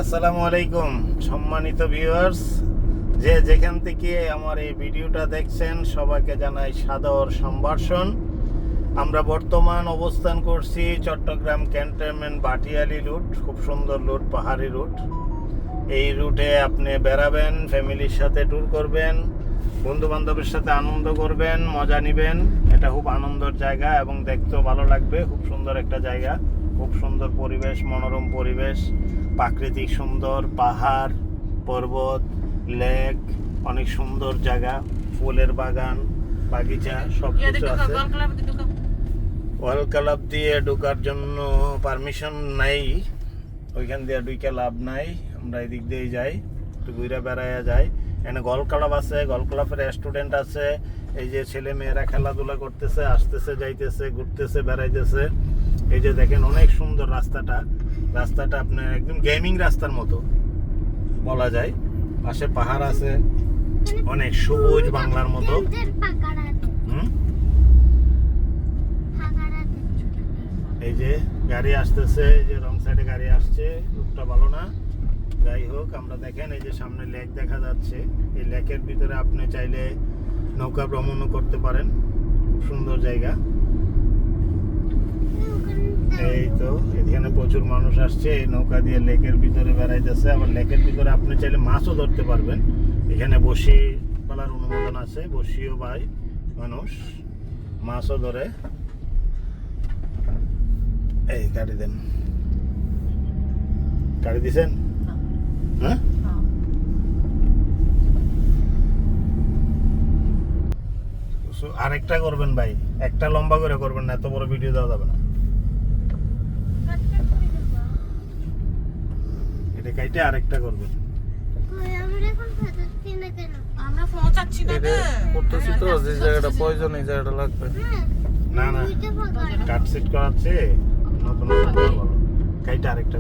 আসসালামু আলাইকুম সম্মানিত ভিউয়ার্স, যে যেখান থেকে আমার এই ভিডিওটা দেখছেন সবাইকে জানাই সাদর সম্ভাষণ। আমরা বর্তমান অবস্থান করছি চট্টগ্রাম ক্যান্টনমেন্ট ভাটিয়ালি রুট। খুব সুন্দর রুট, পাহাড়ি রুট। এই রুটে আপনি বেড়াবেন, ফ্যামিলির সাথে ট্যুর করবেন, বন্ধু বান্ধবের সাথে আনন্দ করবেন, মজা নেবেন। এটা খুব আনন্দের জায়গা এবং দেখতেও ভালো লাগবে। খুব সুন্দর একটা জায়গা, খুব সুন্দর পরিবেশ, মনোরম পরিবেশ, প্রাকৃতিক সুন্দর পাহাড়, পর্বত, লেক, অনেক সুন্দর জায়গা, ফুলের বাগান, বাগিচা সব কিছু আছে। ওয়াল ক্লাব দিয়ে ঢোকার জন্য পারমিশন নাই, ওইখান দিয়ে ঢুকে লাভ নাই। আমরা এদিক দিয়ে যাই, একটু ঘুরে বেড়াইয়া যাই। এখানে গল্ফ ক্লাব আছে, গল্ফ ক্লাবের রেস্টুরেন্ট আছে। এই যে ছেলে মেয়েরা খেলাধুলা করতেছে, আসতেছে, যাইতেছে, ঘুরতেছে, বেড়াইতেছে। এই যে দেখেন অনেক সুন্দর রাস্তাটা আপনার একদম গেমিং রাস্তার মতো বলা যায়। পাশে পাহাড় আছে, অনেক সবুজ বাংলার মতো। এই যে গাড়ি আসতেছে, এই যে রং সাইডে গাড়ি আসছে, রূপটা ভালো না। যাই হোক, আমরা দেখেন এই যে সামনে লেক দেখা যাচ্ছে। এই লেকের ভিতরে আপনি চাইলে নৌকা ভ্রমণও করতে পারেন। খুব সুন্দর জায়গা। এই তো এখানে প্রচুর মানুষ আসছে, এই নৌকা দিয়ে লেকের ভিতরে বেড়াইতেছে। আবার লেকের ভিতরে আপনি চাইলে মাছও ধরতে পারবেন। এখানে বসি পালার অনুমোদন আছে, বসিও ভাই মানুষ মাছও ধরে। এই গাড়ি দেন, গাড়ি দিছেন? হ্যাঁ, আরেকটা করবেন ভাই, একটা লম্বা করে করবেন না, এত বড় ভিডিও দেওয়া যাবে না। এটা কাইটে আরেকটা করবেন। আমরা পৌঁছাচ্ছি না, করতেছি তো, যে জায়গাটা প্রয়োজন এই জায়গাটা লাগবে। না না, কাট সেট করাচ্ছে নতুন কাইটে আরেকটা